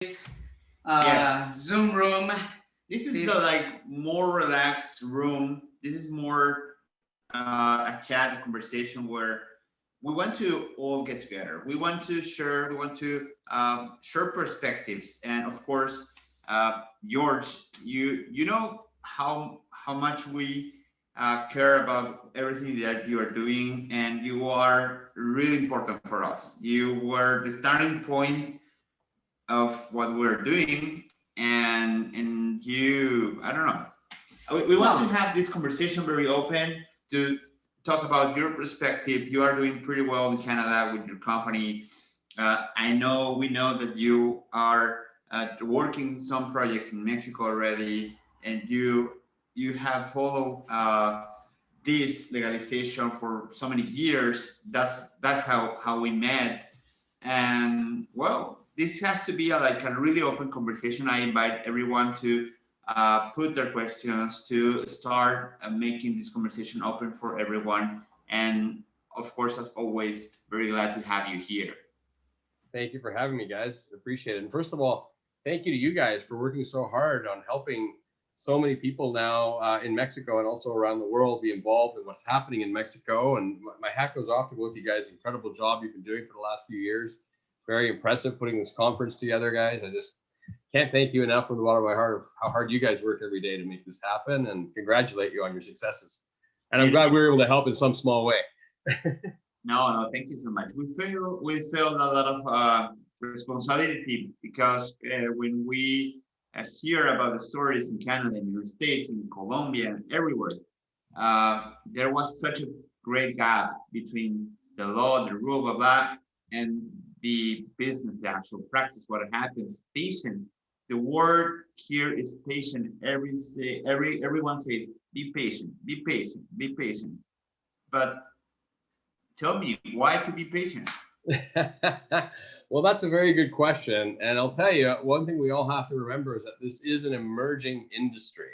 Yes. Zoom room. This is a This like more relaxed room. This is more a chat, a conversation where we want to all get together. We want to share. We want to share perspectives, and of course, George, you know how much we care about everything that you are doing, and you are really important for us. You were the starting point of what we're doing, and you, I don't know, we want to no. have this conversation very open to talk about your perspective. You are doing pretty well in Canada with your company. I know we know that you are working some projects in Mexico already, and you have followed this legalization for so many years. That's how we met, and well, this has to be like a really open conversation. I invite everyone to put their questions, to start making this conversation open for everyone. And of course, as always, very glad to have you here. Thank you for having me, guys. Appreciate it. And first of all, thank you to you guys for working so hard on helping so many people now in Mexico and also around the world be involved in what's happening in Mexico. And my hat goes off to both you guys. Incredible job you've been doing for the last few years. Very impressive putting this conference together, guys. I just can't thank you enough from the bottom of my heart of how hard you guys work every day to make this happen, and congratulate you on your successes. And I'm glad we were able to help in some small way. No, no, thank you so much. We feel a lot of responsibility because when we hear about the stories in Canada, in the United States, in Colombia, and everywhere, there was such a great gap between the law, the rule, blah blah, and the business, the actual practice. What happens? Patience. The word here is patient. Everyone says be patient, be patient, be patient. But tell me why to be patient. Well, that's a very good question. And I'll tell you, one thing we all have to remember is that this is an emerging industry.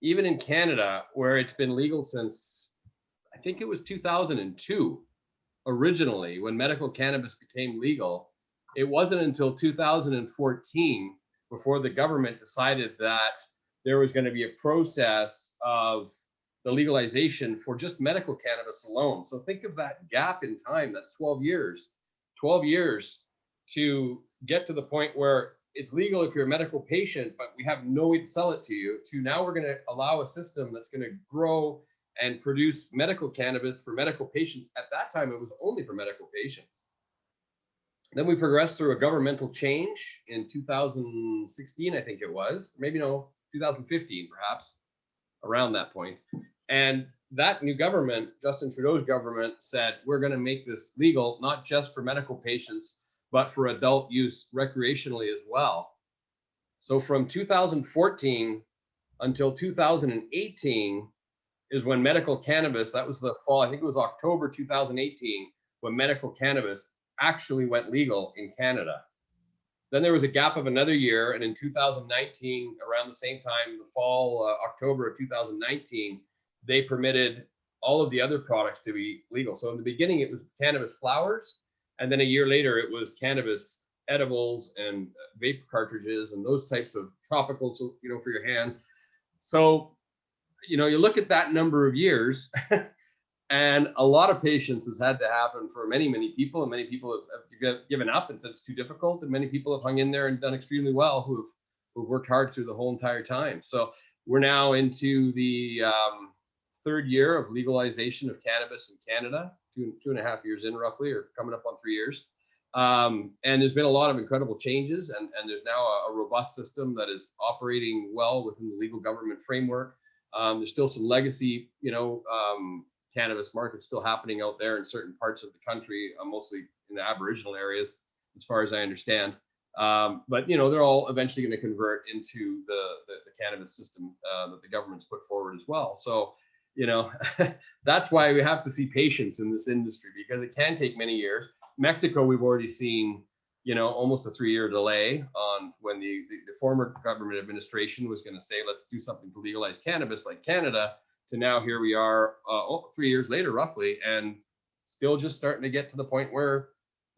Even in Canada, where it's been legal since, I think it was 2002, originally, when medical cannabis became legal, it wasn't until 2014 before the government decided that there was going to be a process of the legalization for just medical cannabis alone. So think of that gap in time. That's 12 years. 12 years to get to the point where it's legal if you're a medical patient, but we have no way to sell it to you, to now we're going to allow a system that's going to grow and produce medical cannabis for medical patients. At that time, it was only for medical patients. Then we progressed through a governmental change in 2016, I think it was, maybe no, 2015 perhaps, around that point. And that new government, Justin Trudeau's government, said, we're going to make this legal, not just for medical patients, but for adult use recreationally as well. So from 2014 until 2018 is when medical cannabis, that was the fall, I think it was October 2018, when medical cannabis actually went legal in Canada. Then there was a gap of another year, and in 2019, around the same time, the fall, October of 2019, they permitted all of the other products to be legal. So in the beginning, it was cannabis flowers, and then a year later, it was cannabis edibles and vape cartridges and those types of tropicals, you know, for your hands. So, you know, you look at that number of years, and a lot of patience has had to happen for many, many people, and many people have given up and said it's too difficult, and many people have hung in there and done extremely well who've worked hard through the whole entire time. So we're now into the third year of legalization of cannabis in Canada, two and a half years in roughly, or coming up on 3 years. And there's been a lot of incredible changes, and there's now a robust system that is operating well within the legal government framework. There's still some legacy, you know, cannabis market still happening out there in certain parts of the country, mostly in the Aboriginal areas, as far as I understand. But, you know, they're all eventually going to convert into the cannabis system that the government's put forward as well. So, you know, that's why we have to see patience in this industry, because it can take many years. Mexico, we've already seen, you know, almost a 3-year delay on when the former government administration was going to say, let's do something to legalize cannabis like Canada, to now here we are 3 years later, roughly, and still just starting to get to the point where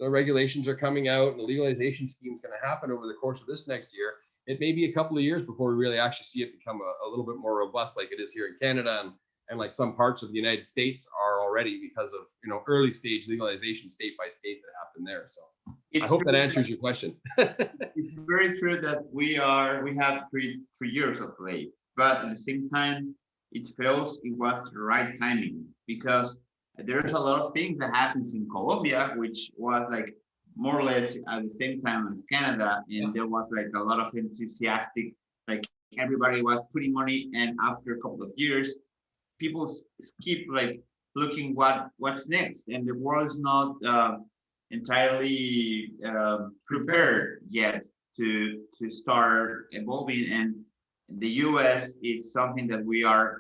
the regulations are coming out and the legalization scheme is going to happen over the course of this next year, it may be a couple of years before we really actually see it become a little bit more robust like it is here in Canada and like some parts of the United States are already because of, you know, early stage legalization state by state that happened there. So I hope that answers your question. It's very true that we have three years of delay, but at the same time, it feels it was the right timing because there's a lot of things that happens in Colombia, which was like more or less at the same time as Canada, and there was like a lot of enthusiastic, like everybody was putting money, and after a couple of years, people keep like looking what's next, and the world is not entirely prepared yet to start evolving. And the US is something that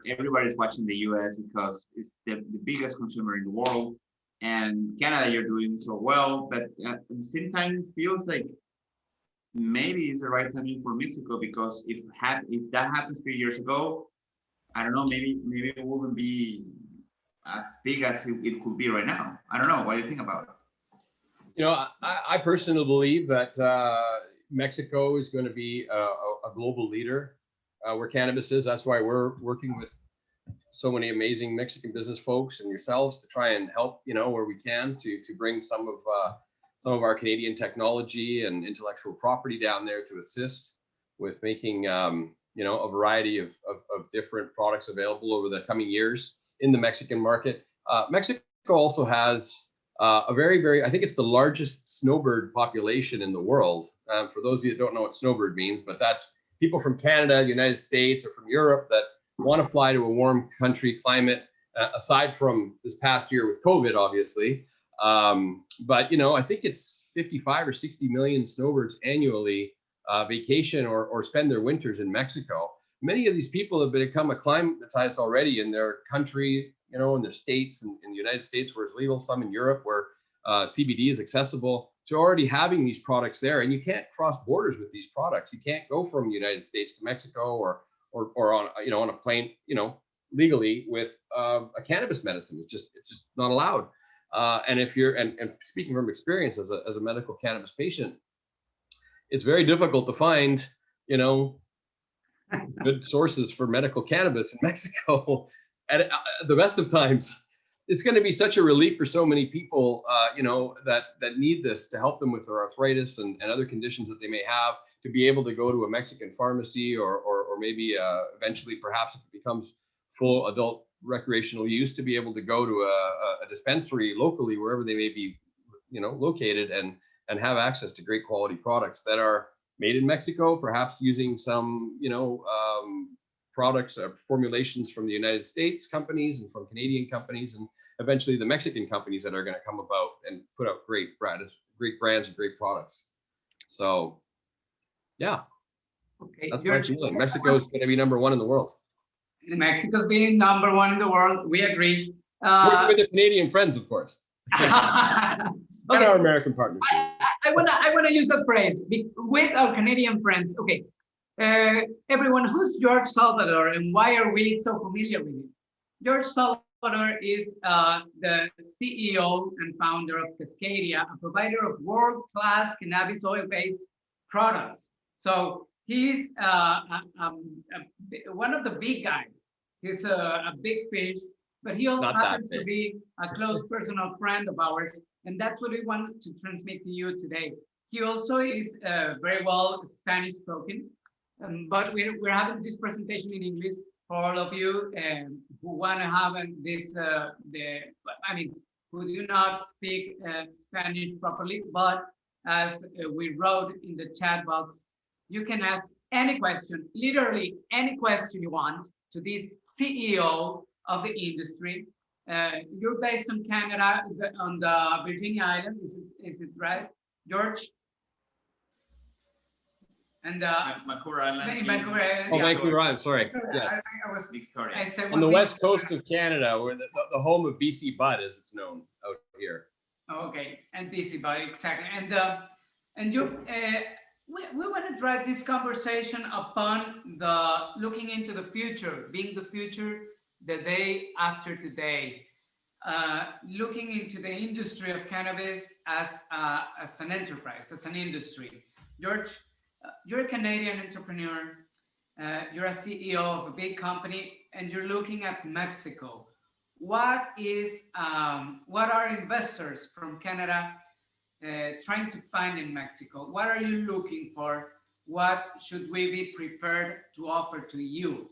everybody's watching the US because it's the biggest consumer in the world. And Canada, you're doing so well, but at the same time, it feels like maybe it's the right timing for Mexico because if that happens 3 years ago, I don't know, maybe it wouldn't be as big as it could be right now. I don't know. What do you think about it? You know, I personally believe that Mexico is going to be a global leader where cannabis is. That's why we're working with so many amazing Mexican business folks and yourselves to try and help, you know, where we can to bring some of our Canadian technology and intellectual property down there to assist with making, you know, a variety of different products available over the coming years in the Mexican market. Mexico also has a very, I think it's the largest snowbird population in the world. For those of you that don't know what snowbird means, but that's people from Canada, the United States, or from Europe that want to fly to a warm country climate, aside from this past year with COVID, obviously. But, you know, I think it's 55 or 60 million snowbirds annually vacation or spend their winters in Mexico. Many of these people have become acclimatized already in their country, you know, in their states, in the United States where it's legal, some in Europe where CBD is accessible, to already having these products there. And you can't cross borders with these products. You can't go from the United States to Mexico or on, you know, on a plane, you know, legally with a cannabis medicine. It's just not allowed. And if you're, and speaking from experience as a medical cannabis patient, it's very difficult to find, you know, good sources for medical cannabis in Mexico at the best of times. It's going to be such a relief for so many people, you know, that need this to help them with their arthritis and other conditions that they may have, to be able to go to a Mexican pharmacy or maybe eventually, perhaps if it becomes full adult recreational use, to be able to go to a dispensary locally, wherever they may be, you know, located, and have access to great quality products that are made in Mexico, perhaps using some, you know, products or formulations from the United States companies and from Canadian companies, and eventually the Mexican companies that are going to come about and put out great brands and great products. So, yeah, okay, that's my feeling. Mexico is going to be #1 in the world. Mexico's being #1 in the world. We agree. With the Canadian friends, of course. And our American partners. I wanna use that phrase with our Canadian friends. Okay, everyone, who's George Salvador and why are we so familiar with him? George Salvador is the CEO and founder of Cascadia, a provider of world-class cannabis oil-based products. So he's one of the big guys. He's a big fish, but he also happens to be a close personal friend of ours. And that's what we want to transmit to you today. He also is very well Spanish spoken, but we're having this presentation in English for all of you who want to have this, who do not speak Spanish properly. But as we wrote in the chat box, you can ask any question, literally any question you want, to this CEO of the industry. You're based on Canada, on the Virginia Island, is it right, George? And Vancouver Island. Vancouver Island. Oh, yeah. Vancouver Island, sorry. Yes. I was Victoria. I said On the west coast of Canada, where the home of BC Bud, as it's known out here. Okay, and BC Bud, exactly. And you, we want to drive this conversation upon looking into the future, being the future, the day after today. looking into the industry of cannabis as an enterprise, as an industry. George, you're a Canadian entrepreneur. You're a CEO of a big company, and you're looking at Mexico. What are investors from Canada trying to find in Mexico? What are you looking for? What should we be prepared to offer to you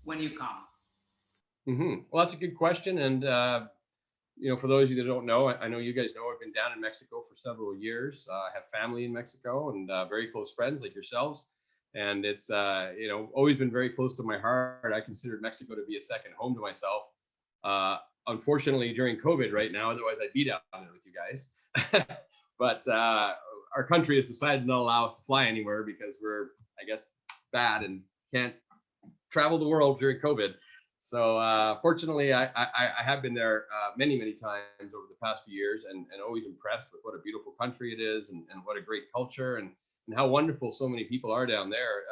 when you come? Well, that's a good question. And, for those of you that don't know, I know you guys know I've been down in Mexico for several years. I have family in Mexico and very close friends like yourselves. And it's, always been very close to my heart. I considered Mexico to be a second home to myself. Unfortunately, during COVID right now, otherwise I'd be down there with you guys. But our country has decided not to allow us to fly anywhere because we're, I guess, bad and can't travel the world during COVID. So fortunately, I have been there many times over the past few years, and always impressed with what a beautiful country it is, and what a great culture, and how wonderful so many people are down there,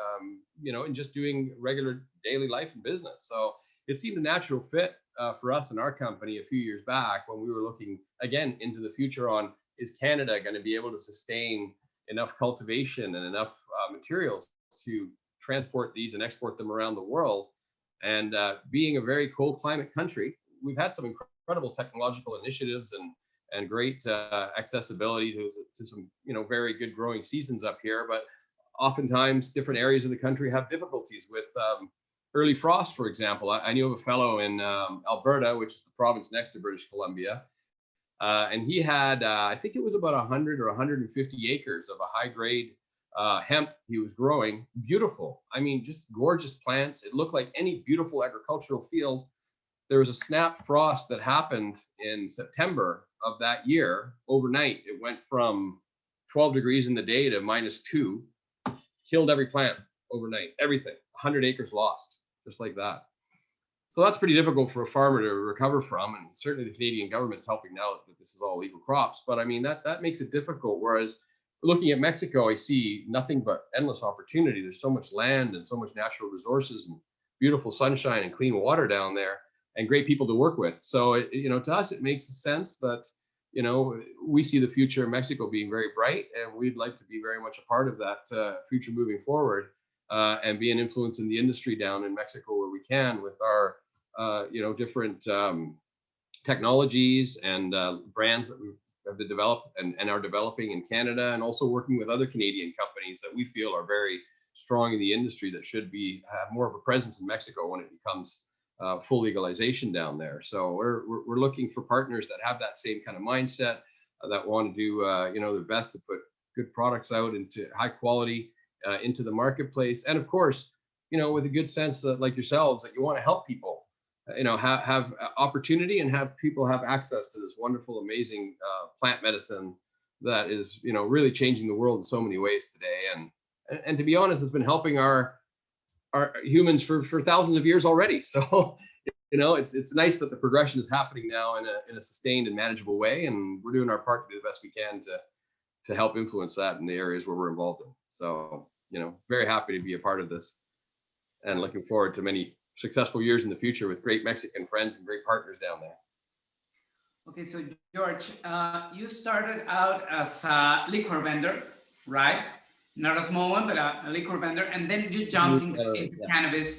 and just doing regular daily life and business. So it seemed a natural fit for us and our company a few years back when we were looking again into the future on, is Canada going to be able to sustain enough cultivation and enough materials to transport these and export them around the world? And being a very cold climate country, we've had some incredible technological initiatives and great accessibility to some very good growing seasons up here. But oftentimes different areas of the country have difficulties with early frost, for example. I knew of a fellow in Alberta, which is the province next to British Columbia. And he had, I think it was about 100 or 150 acres of a high grade hemp he was growing. Beautiful. I mean, just gorgeous plants. It looked like any beautiful agricultural field. There was a snap frost that happened in September of that year. Overnight, it went from 12 degrees in the day to -2, killed every plant overnight, everything, 100 acres lost, just like that. So that's pretty difficult for a farmer to recover from. And certainly the Canadian government's helping now that this is all legal crops. But I mean, that makes it difficult. Whereas looking at Mexico, I see nothing but endless opportunity. There's so much land and so much natural resources and beautiful sunshine and clean water down there, and great people to work with. So, to us, it makes sense that, we see the future of Mexico being very bright, and we'd like to be very much a part of that future moving forward, and be an influence in the industry down in Mexico where we can with our, different technologies and brands that we have developed and are developing in Canada, and also working with other Canadian companies that we feel are very strong in the industry that should have more of a presence in Mexico when it becomes full legalization down there. So we're looking for partners that have that same kind of mindset, that want to do their best to put good products out into high quality into the marketplace, and of course, with a good sense that, like yourselves, that you want to help people, have opportunity and have people have access to this wonderful, amazing plant medicine that is, really changing the world in so many ways today. And to be honest, it's been helping our humans for thousands of years already. So, it's nice that the progression is happening now in a sustained and manageable way, and we're doing our part to do the best we can to help influence that in the areas where we're involved in. So, very happy to be a part of this, and looking forward to many successful years in the future with great Mexican friends and great partners down there. Okay, so George, you started out as a liquor vendor, right? Not a small one, but a liquor vendor, and then you jumped into cannabis.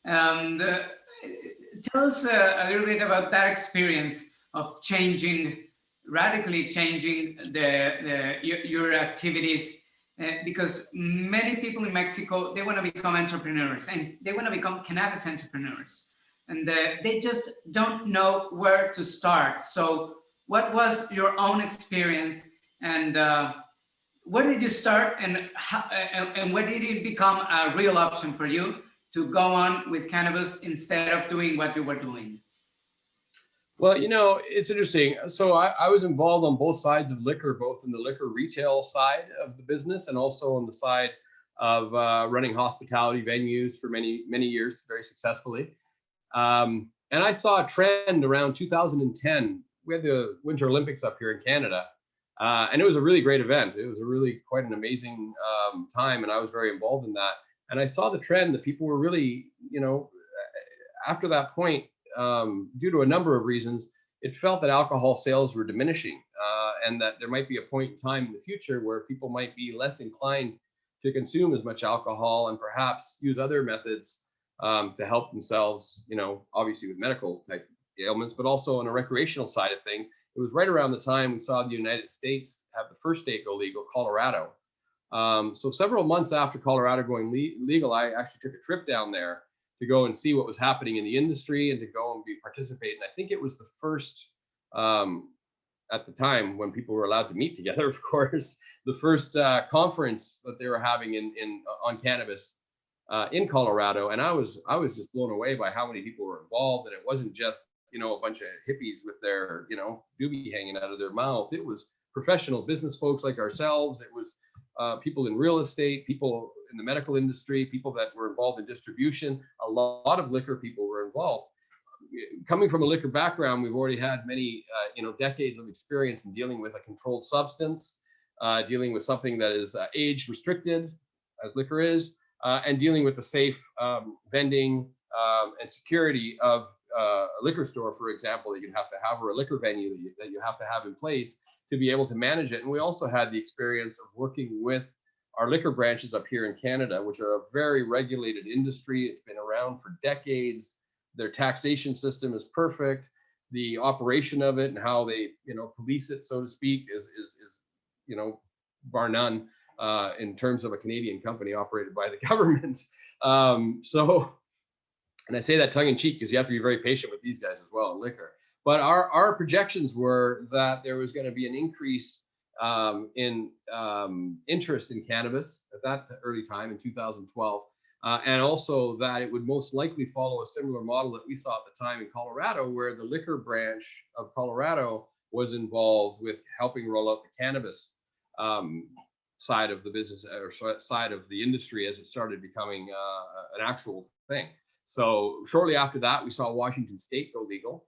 Tell us a little bit about that experience of radically changing your activities. Because many people in Mexico, they want to become entrepreneurs, and they want to become cannabis entrepreneurs, and they just don't know where to start. So what was your own experience, and where did you start, and when did it become a real option for you to go on with cannabis instead of doing what you were doing? Well, it's interesting. So I was involved on both sides of liquor, both in the liquor retail side of the business and also on the side of running hospitality venues for many years, very successfully. And I saw a trend around 2010. We had the Winter Olympics up here in Canada, and it was a really great event. It was a really quite an amazing time, and I was very involved in that. And I saw the trend that people were really, after that point, due to a number of reasons, it felt that alcohol sales were diminishing, and that there might be a point in time in the future where people might be less inclined to consume as much alcohol and perhaps use other methods to help themselves, obviously with medical type ailments, but also on a recreational side of things. It was right around the time we saw the United States have the first state go legal, Colorado. So several months after Colorado going legal, I actually took a trip down there to go and see what was happening in the industry and to go and participate. And I think it was the first, at the time when people were allowed to meet together, of course, the first conference that they were having on cannabis in Colorado. And I was just blown away by how many people were involved. And it wasn't just, a bunch of hippies with their, doobie hanging out of their mouth. It was professional business folks like ourselves. It was people in real estate, people in the medical industry, people that were involved in distribution. A lot of liquor people were involved. Coming from a liquor background, we've already had many, decades of experience in dealing with a controlled substance, dealing with something that is age restricted, as liquor is, and dealing with the safe vending and security of a liquor store, for example, that you have to have, or a liquor venue that you have to have in place to be able to manage it. And we also had the experience of working with our liquor branches up here in Canada, which are a very regulated industry. It's been around for decades. Their taxation system is perfect. The operation of it and how they, police it, so to speak, is bar none in terms of a Canadian company operated by the government. And I say that tongue in cheek because you have to be very patient with these guys as well in liquor. But our projections were that there was going to be an increase in interest in cannabis at that early time in 2012. And also that it would most likely follow a similar model that we saw at the time in Colorado, where the liquor branch of Colorado was involved with helping roll out the cannabis side of the business, or side of the industry, as it started becoming an actual thing. So shortly after that, we saw Washington State go legal.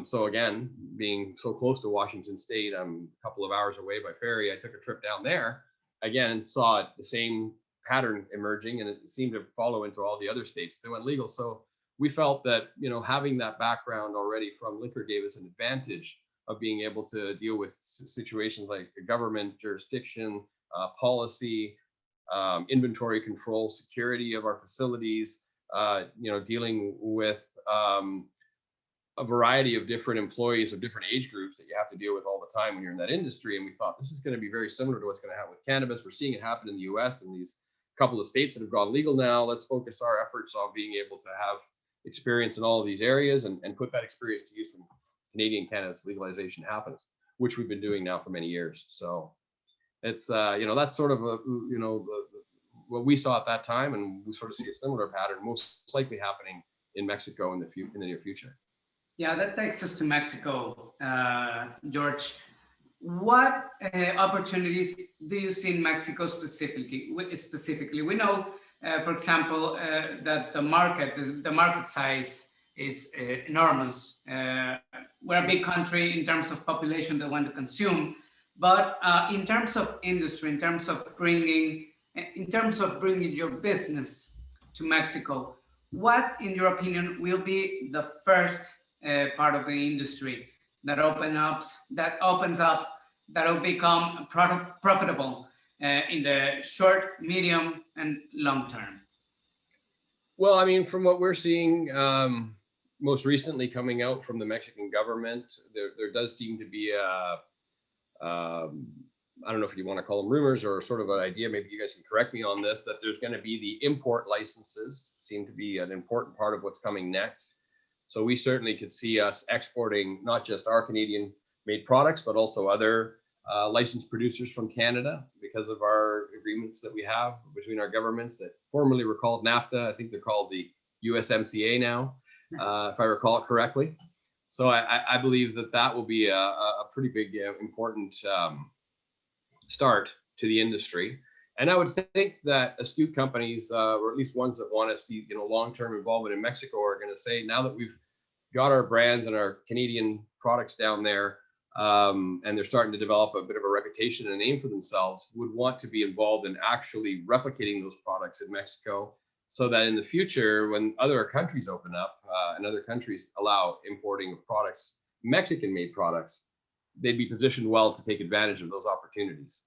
So again, being so close to Washington State, I'm a couple of hours away by ferry. I took a trip down there again and saw the same pattern emerging, and it seemed to follow into all the other states that went legal. So we felt that, having that background already from liquor gave us an advantage of being able to deal with situations like the government jurisdiction, policy, inventory control, security of our facilities, dealing with a variety of different employees of different age groups that you have to deal with all the time when you're in that industry. And we thought this is going to be very similar to what's going to happen with cannabis. We're seeing it happen in the US and these couple of states that have gone legal now. Let's focus our efforts on being able to have experience in all of these areas and put that experience to use when Canadian cannabis legalization happens, which we've been doing now for many years. So it's, that's sort of what we saw at that time. And we sort of see a similar pattern, most likely happening in Mexico in the near future. Yeah, that takes us to Mexico, George. What opportunities do you see in Mexico specifically? We know, for example, that the market size is enormous. We're a big country in terms of population that want to consume, but in terms of industry, in terms of bringing your business to Mexico, what, in your opinion, will be the first part of the industry that opens up, that will become profitable in the short, medium, and long term? Well, I mean, from what we're seeing most recently coming out from the Mexican government, there does seem to be I don't know if you want to call them rumors or sort of an idea, maybe you guys can correct me on this, that there's going to be the import licenses seem to be an important part of what's coming next. So we certainly could see us exporting not just our Canadian made products, but also other licensed producers from Canada because of our agreements that we have between our governments that formerly were called NAFTA. I think they're called the USMCA now, if I recall it correctly. So I believe that will be a pretty big, important start to the industry. And I would think that astute companies, or at least ones that want to see long-term involvement in Mexico, are going to say, now that we've got our brands and our Canadian products down there, and they're starting to develop a bit of a reputation and a name for themselves, would want to be involved in actually replicating those products in Mexico, so that in the future, when other countries open up and other countries allow importing of products Mexican-made products, they'd be positioned well to take advantage of those opportunities.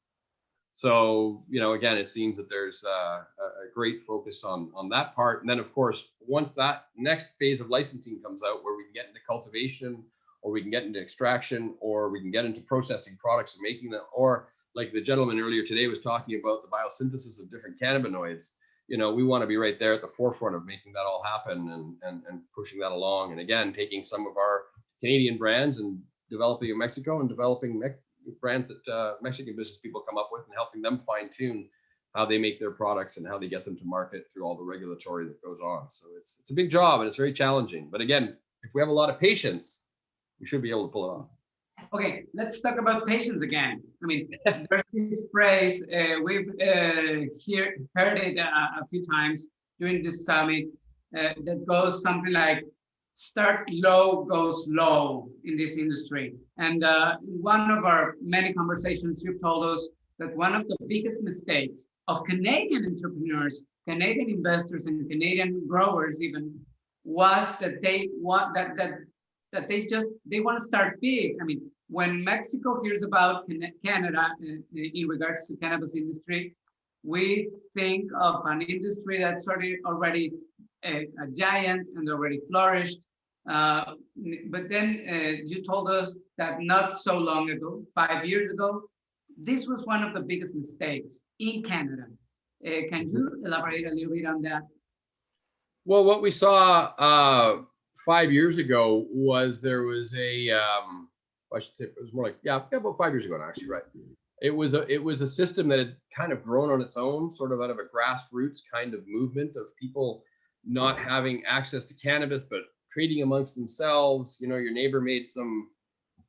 So, again, it seems that there's a great focus on that part. And then, of course, once that next phase of licensing comes out, where we can get into cultivation, or we can get into extraction, or we can get into processing products and making them, or like the gentleman earlier today was talking about the biosynthesis of different cannabinoids. We want to be right there at the forefront of making that all happen and pushing that along. And again, taking some of our Canadian brands and developing in Mexico, and developing brands that Mexican business people come up with, and helping them fine tune how they make their products and how they get them to market through all the regulatory that goes on. So it's a big job, and it's very challenging. But again, if we have a lot of patience, we should be able to pull it off. Okay, let's talk about patience again. I mean, there's this phrase, we've heard it a few times during this summit, that goes something like, start low, go slow in this industry. And one of our many conversations, you've told us that one of the biggest mistakes of Canadian entrepreneurs, Canadian investors, and Canadian growers even, was that they want that they want to start big. I mean, when Mexico hears about Canada in regards to cannabis industry, we think of an industry that's already a giant and already flourished. But then you told us that not so long ago, 5 years ago, this was one of the biggest mistakes in Canada. Can you elaborate a little bit on that? Well, what we saw 5 years ago was there was I should say it was more like, about 5 years ago now, actually, right? It was a system that had kind of grown on its own, sort of out of a grassroots kind of movement of people not having access to cannabis, but trading amongst themselves. Your neighbor made some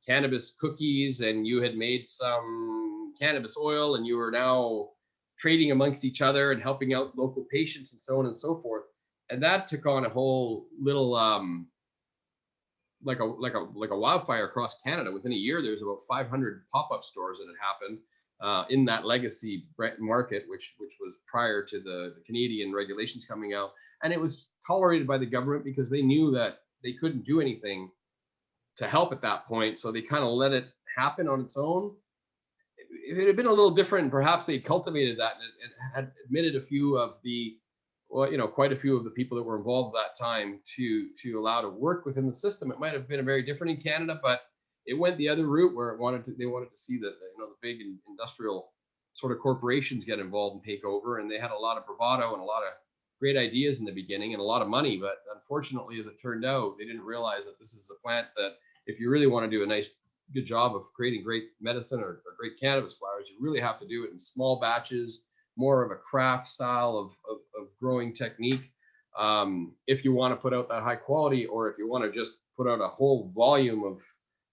cannabis cookies, and you had made some cannabis oil, and you were now trading amongst each other and helping out local patients and so on and so forth. And that took on a whole little like a wildfire across Canada. Within a year, there's about 500 pop-up stores that had happened in that legacy market, which was prior to the Canadian regulations coming out. And it was tolerated by the government because they knew that they couldn't do anything to help at that point. So they kind of let it happen on its own. If it had been a little different, perhaps they cultivated that and had admitted a few of the, quite a few of the people that were involved at that time to allow to work within the system, it might have been very different in Canada. But it went the other route, where they wanted to see that the big industrial sort of corporations get involved and take over, and they had a lot of bravado and a lot of great ideas in the beginning and a lot of money. But unfortunately, as it turned out, they didn't realize that this is a plant that, if you really want to do a good job of creating great medicine or great cannabis flowers, you really have to do it in small batches, more of a craft style of growing technique. If you want to put out that high quality, or if you want to just put out a whole volume of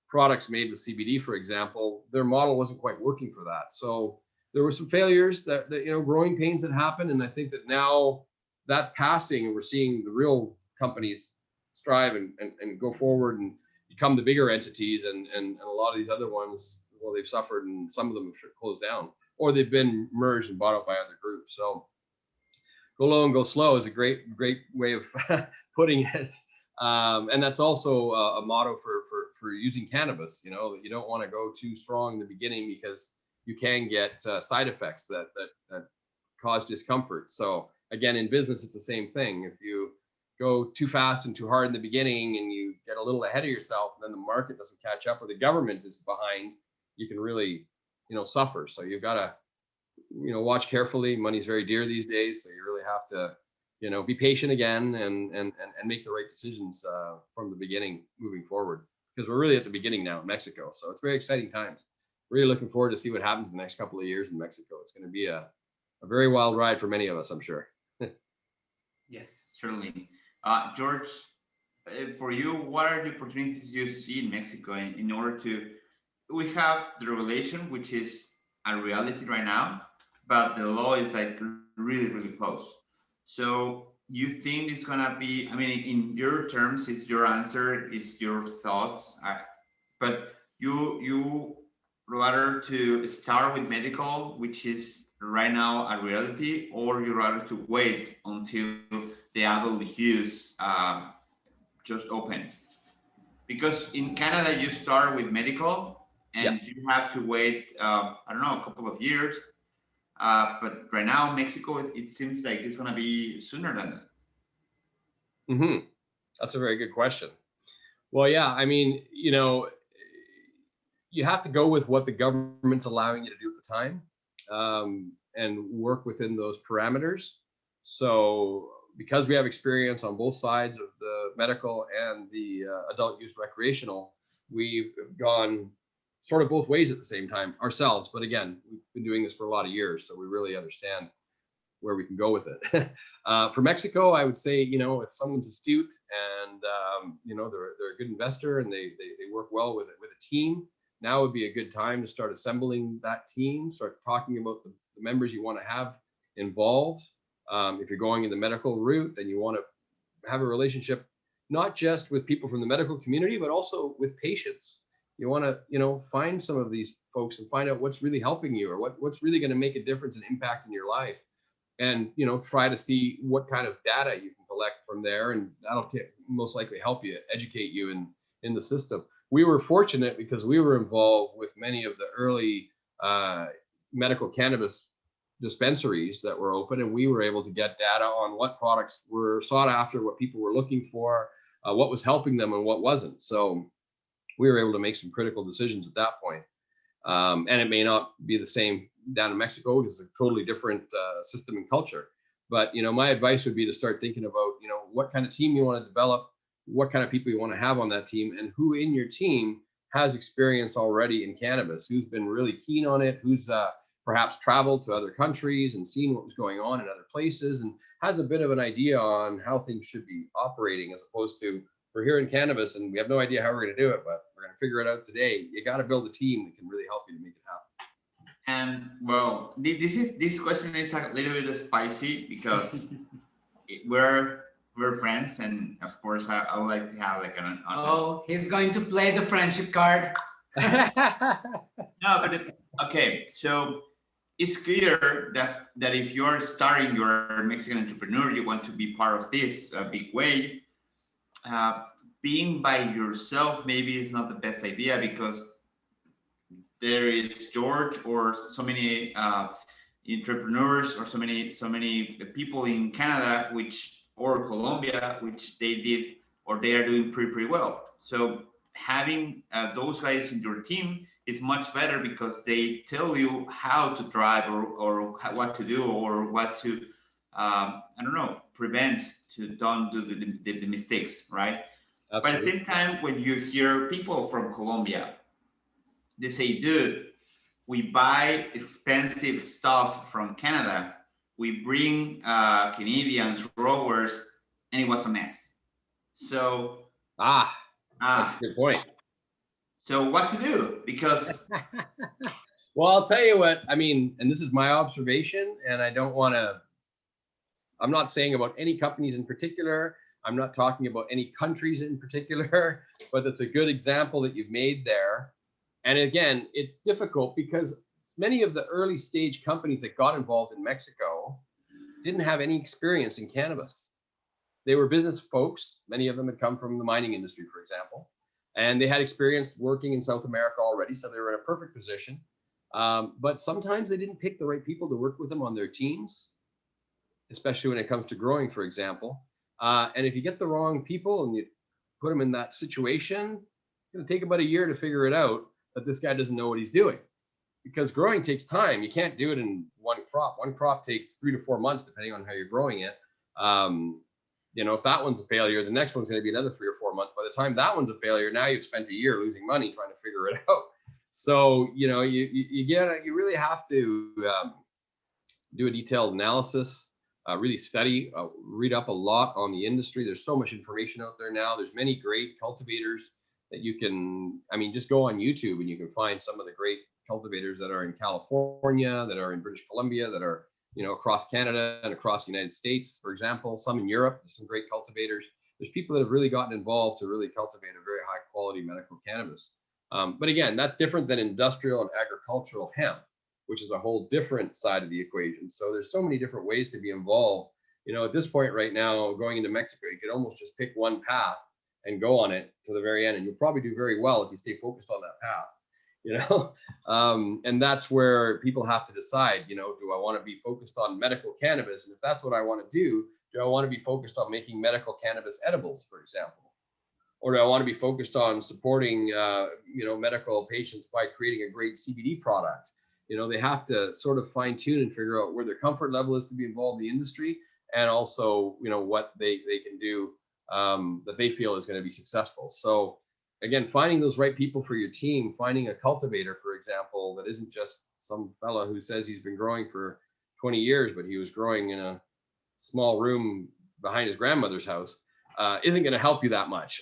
products made with CBD, for example, their model wasn't quite working for that. So there were some failures that growing pains that happened. And I think that now that's passing, and we're seeing the real companies strive and go forward and become the bigger entities. And a lot of these other ones, well, they've suffered, and some of them have closed down, or they've been merged and bought up by other groups. So go low and go slow is a great way of putting it. And that's also a motto for using cannabis. You don't want to go too strong in the beginning, because you can get side effects that cause discomfort. So again, in business, it's the same thing. If you go too fast and too hard in the beginning, and you get a little ahead of yourself, and then the market doesn't catch up, or the government is behind, you can really suffer. So you've got to watch carefully. Money's very dear these days, so you really have to be patient again and make the right decisions from the beginning moving forward, because we're really at the beginning now in Mexico. So it's very exciting times. Really looking forward to see what happens in the next couple of years in Mexico. It's going to be a very wild ride for many of us, I'm sure. Yes, certainly. George, for you, what are the opportunities you see in Mexico in order to, we have the regulation, which is a reality right now, but the law is like really, really close. So you think it's gonna be, I mean, in your terms, it's your answer, it's your thoughts, but you rather to start with medical, which is right now a reality, or you rather to wait until the adult use just open? Because in Canada, you start with medical Yeah. and you have to wait, I don't know, a couple of years. But right now, Mexico, it seems like it's going to be sooner than that. That's a very good question. Well, yeah, I mean, you have to go with what the government's allowing you to do at the time, and work within those parameters. So, because we have experience on both sides of the medical and the adult use recreational, we've gone sort of both ways at the same time ourselves. But again, we've been doing this for a lot of years, so we really understand where we can go with it. For Mexico, I would say, if someone's astute and they're a good investor and they work well with a team, now would be a good time to start assembling that team, start talking about the members you want to have involved. If you're going in the medical route, then you want to have a relationship not just with people from the medical community, but also with patients. You want to, find some of these folks and find out what's really helping you, or what's really going to make a difference and impact in your life, and try to see what kind of data you can collect from there, and that'll most likely help you educate you in the system. We were fortunate because we were involved with many of the early medical cannabis dispensaries that were open, and we were able to get data on what products were sought after, what people were looking for, what was helping them and what wasn't. So we were able to make some critical decisions at that point. And it may not be the same down in Mexico because it's a totally different system and culture. But my advice would be to start thinking about what kind of team you want to develop, what kind of people you want to have on that team, and who in your team has experience already in cannabis, who's been really keen on it, who's perhaps traveled to other countries and seen what was going on in other places, and has a bit of an idea on how things should be operating, as opposed to, we're here in cannabis and we have no idea how we're going to do it, but we're going to figure it out today. You got to build a team that can really help you to make it happen. And well, this question is a little bit spicy because we're friends, and of course, I would like to have like an honest. Oh, he's going to play the friendship card. No, but okay, so it's clear that if you're starting your Mexican entrepreneur, you want to be part of this big wave. Being by yourself maybe is not the best idea, because there is George or so many entrepreneurs, or so many people in Canada, or Colombia, which they did, or they are doing pretty well. So having those guys in your team is much better, because they tell you how to drive, or what to do, or what to I don't know, prevent, to don't do the mistakes, right? Absolutely. But at the same time, when you hear people from Colombia, they say, dude, we buy expensive stuff from Canada, we bring Canadians growers, and it was a mess. So that's a good point. So what to do? Because well, I'll tell you what, I mean, and this is my observation, and I'm not saying about any companies in particular, I'm not talking about any countries in particular, but it's a good example that you've made there. And again, it's difficult because many of the early stage companies that got involved in Mexico didn't have any experience in cannabis. They were business folks. Many of them had come from the mining industry, for example, and they had experience working in South America already, so they were in a perfect position. But sometimes they didn't pick the right people to work with them on their teams, especially when it comes to growing, for example. And if you get the wrong people and you put them in that situation, it's going to take about a year to figure it out that this guy doesn't know what he's doing, because growing takes time. You can't do it in one crop. One crop takes 3 to 4 months, depending on how you're growing it. If that one's a failure, the next one's going to be another 3 or 4 months. By the time that one's a failure, now you've spent a year losing money trying to figure it out. So, you really have to do a detailed analysis, really study, read up a lot on the industry. There's so much information out there now. There's many great cultivators that you can, just go on YouTube and you can find some of the great cultivators that are in California, that are in British Columbia, that are, across Canada and across the United States, for example, some in Europe, there's some great cultivators. There's people that have really gotten involved to really cultivate a very high quality medical cannabis. But again, that's different than industrial and agricultural hemp, which is a whole different side of the equation. So there's so many different ways to be involved. At this point right now, going into Mexico, you could almost just pick one path and go on it to the very end. And you'll probably do very well if you stay focused on that path, you know? And that's where people have to decide, you know, do I want to be focused on medical cannabis? And if that's what I want to do I want to be focused on making medical cannabis edibles, for example? Or do I want to be focused on supporting, you know, medical patients by creating a great CBD product? You know, they have to sort of fine tune and figure out where their comfort level is to be involved in the industry, and also, you know, what they can do that they feel is going to be successful. So again, finding those right people for your team, finding a cultivator, for example, that isn't just some fella who says he's been growing for 20 years, but he was growing in a small room behind his grandmother's house, isn't going to help you that much.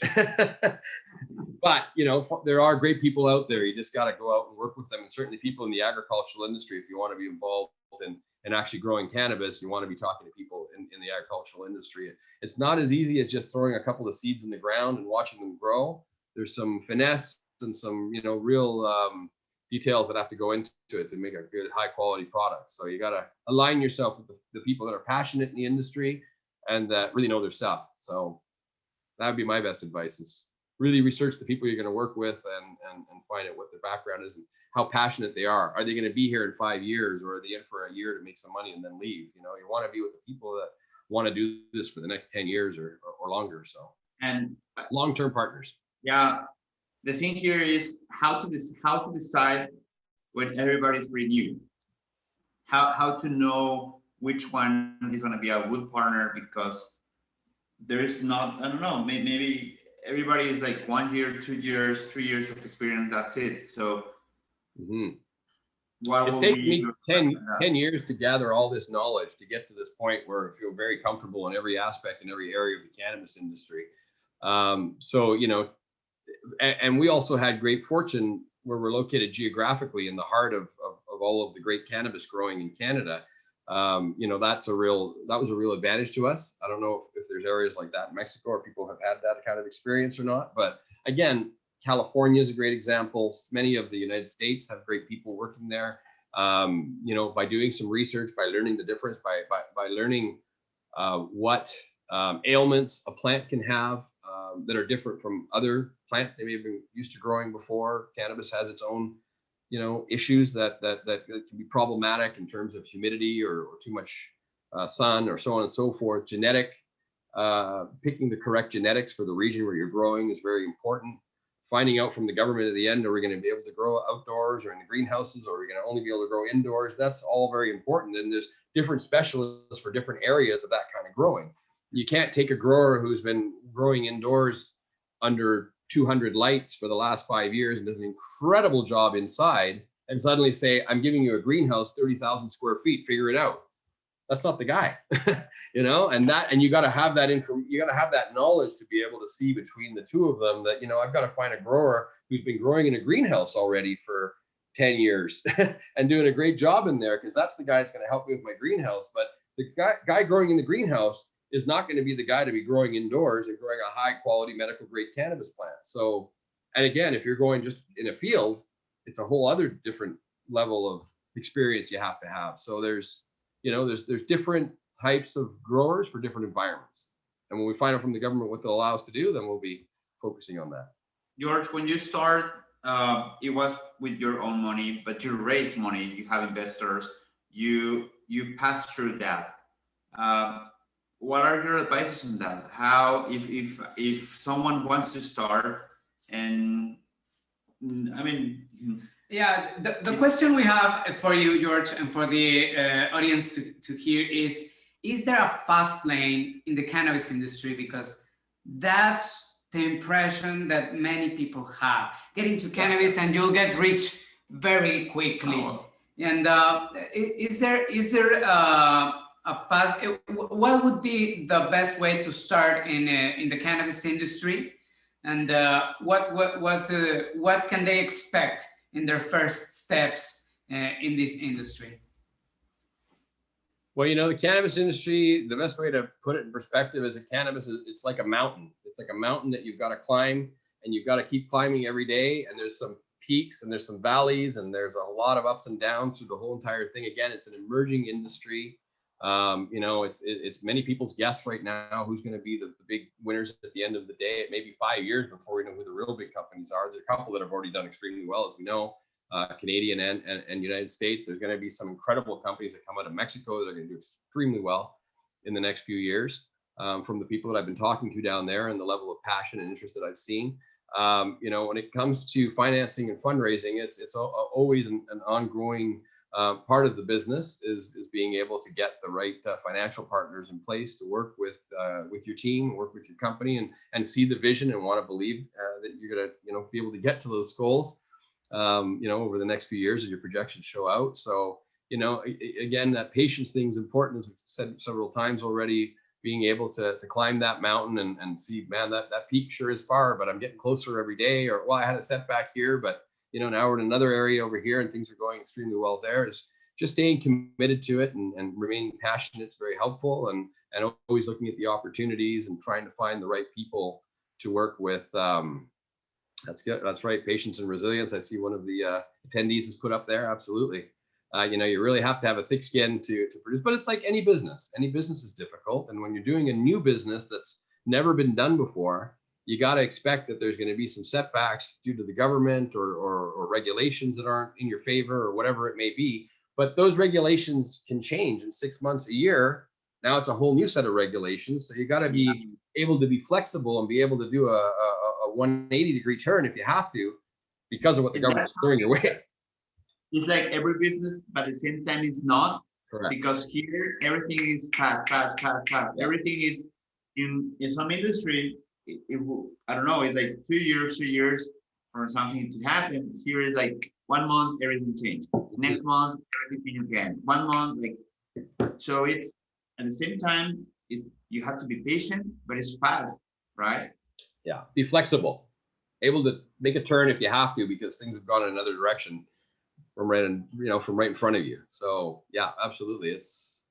But, you know, there are great people out there. You just got to go out and work with them. And certainly people in the agricultural industry, if you want to be involved in actually growing cannabis, you want to be talking to people in the agricultural industry. It's not as easy as just throwing a couple of seeds in the ground and watching them grow. There's some finesse and some, you know, real details that have to go into it to make a good, high quality product. So you got to align yourself with the people that are passionate in the industry and that really know their stuff. So that would be my best advice, is really research the people you're going to work with and find out what their background is and how passionate they are. Are they going to be here in 5 years, or are they in for a year to make some money and then leave? You know, you want to be with the people that want to do this for the next 10 years or longer. So, And long-term partners. yeah, the thing here is how to decide when everybody's renewed. How to know which one is going to be a good partner, because there is not, I don't know, maybe everybody is like 1 year, 2 years, 3 years of experience. That's it. So what it's will taken be me 10 years to gather all this knowledge to get to this point where I feel very comfortable in every aspect in every area of the cannabis industry. So, you know, and we also had great fortune where we're located geographically in the heart of all of the great cannabis growing in Canada. You know, that was a real advantage to us. I don't know if there's areas like that in Mexico or people have had that kind of experience or not, but again, California is a great example. Many of the United States have great people working there. You know, by doing some research, by learning the difference, by learning what ailments a plant can have that are different from other plants they may have been used to growing before. Cannabis has its own, you know, issues that can be problematic in terms of humidity or too much sun or so on and so forth. Picking the correct genetics for the region where you're growing is very important. Finding out from the government at the end, are we going to be able to grow outdoors or in the greenhouses, or are we going to only be able to grow indoors? That's all very important. And there's different specialists for different areas of that kind of growing. You can't take a grower who's been growing indoors under 200 lights for the last 5 years and does an incredible job inside and suddenly say, I'm giving you a greenhouse, 30,000 square feet, figure it out. That's not the guy, you know, and you got to have that you got to have that knowledge to be able to see between the two of them that, you know, I've got to find a grower who's been growing in a greenhouse already for 10 years and doing a great job in there, because that's the guy that's going to help me with my greenhouse. But the guy growing in the greenhouse is not going to be the guy to be growing indoors and growing a high quality medical grade cannabis plant. So, and again, if you're going just in a field, it's a whole other different level of experience you have to have. So there's different types of growers for different environments. And when we find out from the government what they'll allow us to do, then we'll be focusing on that. George, when you start, it was with your own money, but you raise money, you have investors, you pass through that. What are your advices on that? How, if someone wants to start, and I mean, yeah, the question we have for you, George, and for the audience to hear is there a fast lane in the cannabis industry? Because that's the impression that many people have. Get into cannabis and you'll get rich very quickly. Oh. And is there a fast? What would be the best way to start in the cannabis industry? And what can they expect in their first steps in this industry? Well, you know, the cannabis industry, the best way to put it in perspective is it's like a mountain. It's like a mountain that you've got to climb, and you've got to keep climbing every day. And there's some peaks and there's some valleys and there's a lot of ups and downs through the whole entire thing. Again, it's an emerging industry. You know, it's many people's guess right now who's going to be the big winners at the end of the day. It may be 5 years before we know who the real big companies are. There's a couple that have already done extremely well, as we know, Canadian and United States. There's going to be some incredible companies that come out of Mexico that are going to do extremely well in the next few years, from the people that I've been talking to down there and the level of passion and interest that I've seen. You know, when it comes to financing and fundraising, it's always an ongoing part of the business is being able to get the right financial partners in place to work with your team, work with your company, and see the vision and want to believe that you're going to, you know, be able to get to those goals, you know, over the next few years as your projections show out. So, you know, again, that patience thing is important, as we've said several times already. Being able to climb that mountain and see, man, that peak sure is far, but I'm getting closer every day. Or, well, I had a setback here, but you know, now we're in another area over here and things are going extremely well there. Is just staying committed to it and remaining passionate. It's very helpful, and always looking at the opportunities and trying to find the right people to work with. That's good. That's right. Patience and resilience. I see one of the attendees has put up there. Absolutely. You know, you really have to have a thick skin to produce, but it's like any business. Any business is difficult. And when you're doing a new business that's never been done before, you got to expect that there's going to be some setbacks due to the government or regulations that aren't in your favor or whatever it may be. But those regulations can change in 6 months, a year. Now it's a whole new set of regulations. So you got to be able to be flexible and be able to do a 180-degree turn if you have to, because of what the government's throwing your way. It's like every business, but at the same time, it's not. Correct. Because here everything is fast. Everything is in some industry. I don't know. It's like 2 years, 3 years for something to happen. Here is like 1 month, everything changed. Next month, everything again. 1 month, like, so it's at the same time. You have to be patient, but it's fast, right? Yeah. Be flexible, able to make a turn if you have to, because things have gone in another direction from right in front of you. So yeah, absolutely. It's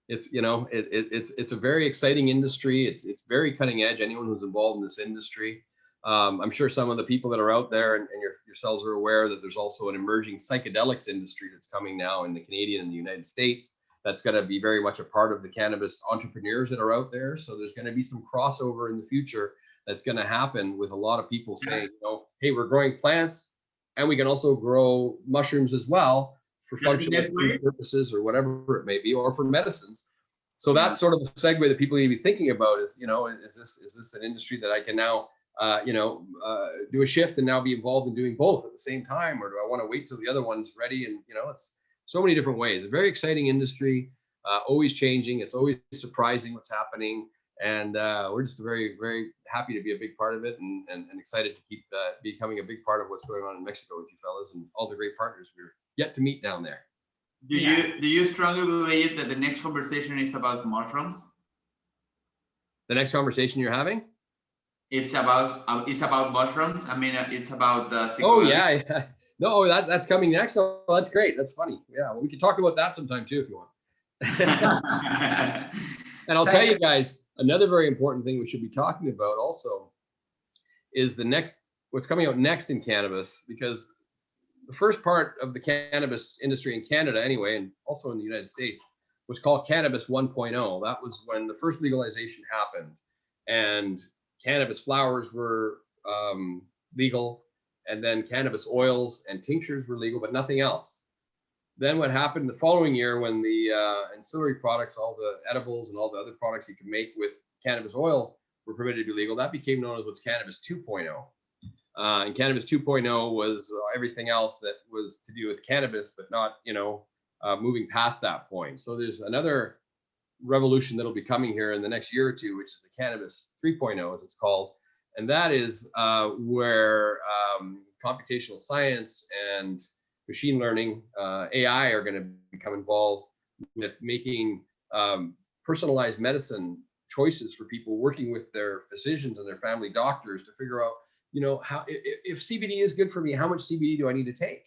you know, it's a very exciting industry. It's very cutting edge. Anyone who's involved in this industry, I'm sure some of the people that are out there and yourselves are aware that there's also an emerging psychedelics industry that's coming now in the Canadian and the United States. That's going to be very much a part of the cannabis entrepreneurs that are out there. So there's going to be some crossover in the future that's going to happen with a lot of people saying, you know, hey, we're growing plants and we can also grow mushrooms as well for functional purposes or whatever it may be, or for medicines. So that's sort of the segue that people need to be thinking about is, you know, is this an industry that I can now, do a shift and now be involved in doing both at the same time? Or do I want to wait till the other one's ready? And, you know, it's so many different ways. A very exciting industry, always changing. It's always surprising what's happening. And we're just very, very happy to be a big part of it and excited to keep becoming a big part of what's going on in Mexico with you fellas and all the great partners we're yet to meet down there. Do you strongly believe that the next conversation is about mushrooms? The next conversation you're having? It's about mushrooms. I mean, it's about oh yeah. No, that's coming next. Oh, that's great. That's funny. Yeah, well, we can talk about that sometime too if you want. And I'll tell you guys, another very important thing we should be talking about also is what's coming out next in cannabis, because the first part of the cannabis industry in Canada anyway, and also in the United States, was called Cannabis 1.0. That was when the first legalization happened and cannabis flowers were legal, and then cannabis oils and tinctures were legal, but nothing else. Then what happened the following year when the ancillary products, all the edibles and all the other products you can make with cannabis oil were permitted to be legal, that became known as what's Cannabis 2.0. And Cannabis 2.0 was everything else that was to do with cannabis, but not, moving past that point. So there's another revolution that'll be coming here in the next year or two, which is the Cannabis 3.0, as it's called. And that is where computational science and machine learning, AI, are going to become involved with making personalized medicine choices for people, working with their physicians and their family doctors to figure out, how if CBD is good for me, how much CBD do I need to take?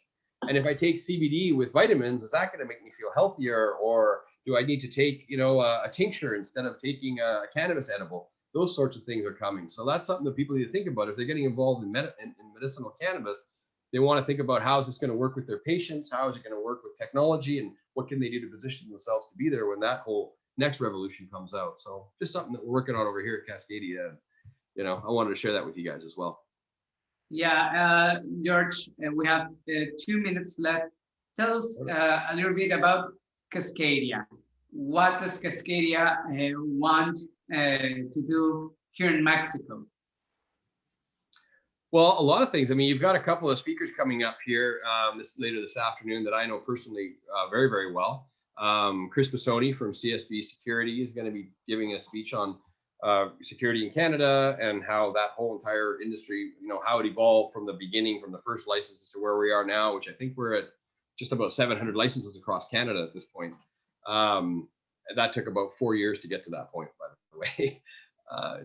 And if I take CBD with vitamins, is that going to make me feel healthier? Or do I need to take, a tincture instead of taking a cannabis edible? Those sorts of things are coming. So that's something that people need to think about. If they're getting involved in medicinal cannabis, they want to think about how is this going to work with their patients? How is it going to work with technology? And what can they do to position themselves to be there when that whole next revolution comes out. So just something that we're working on over here at Cascadia. You know, I wanted to share that with you guys as well. Yeah, George, we have 2 minutes left. Tell us a little bit about Cascadia. What does Cascadia want to do here in Mexico? Well, a lot of things. I mean, you've got a couple of speakers coming up here later this afternoon that I know personally very, very well. Chris Bissoni from CSB Security is going to be giving a speech on security in Canada and how that whole entire industry, you know, how it evolved from the beginning, from the first licenses to where we are now, which I think we're at just about 700 licenses across Canada at this point. That took about 4 years to get to that point, by the way,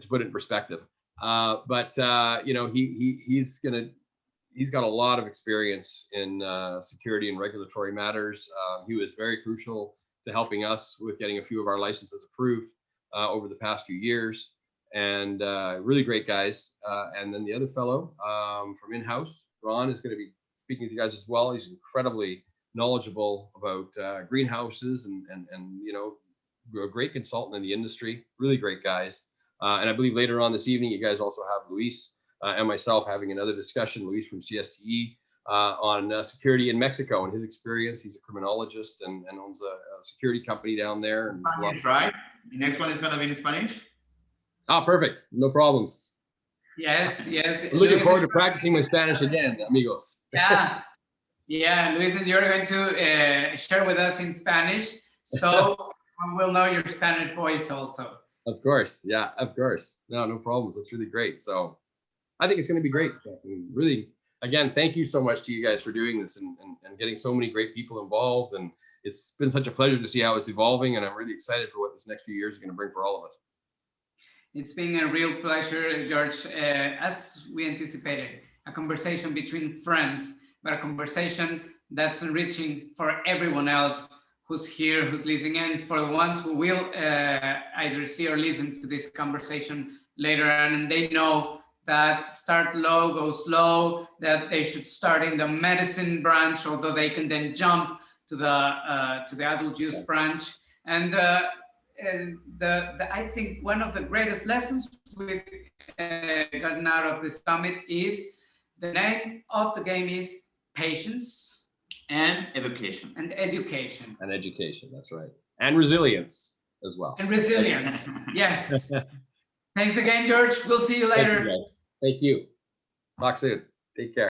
to put it in perspective. But you know, he's got a lot of experience in security and regulatory matters. He was very crucial to helping us with getting a few of our licenses approved over the past few years, and really great guys. And then the other fellow from in-house, Ron, is going to be speaking to you guys as well. He's incredibly knowledgeable about greenhouses and you know, a great consultant in the industry. Really great guys. And I believe later on this evening, you guys also have Luis and myself having another discussion. Luis from CSTE on security in Mexico and his experience. He's a criminologist and owns a security company down there. And Spanish, right? The next one is going to be in Spanish. Ah, perfect. No problems. Yes, yes. I'm looking Luis, forward to practicing my Spanish again, amigos. Yeah, yeah, Luis, and you're going to share with us in Spanish, so we'll know your Spanish voice also. Of course. Yeah, of course. No problems. That's really great. So I think it's going to be great. Really, again, thank you so much to you guys for doing this and getting so many great people involved. And it's been such a pleasure to see how it's evolving. And I'm really excited for what this next few years is going to bring for all of us. It's been a real pleasure, George. As we anticipated, a conversation between friends, but a conversation that's enriching for everyone else who's here, who's listening, and for the ones who will either see or listen to this conversation later on, and they know that start low, go slow, that they should start in the medicine branch, although they can then jump to the adult use branch. And I think one of the greatest lessons we've gotten out of this summit is the name of the game is patience. And education. And education. And education, that's right. And resilience as well. And resilience, yes. Thanks again, George. We'll see you later. Thank you, guys. Thank you. Talk soon. Take care.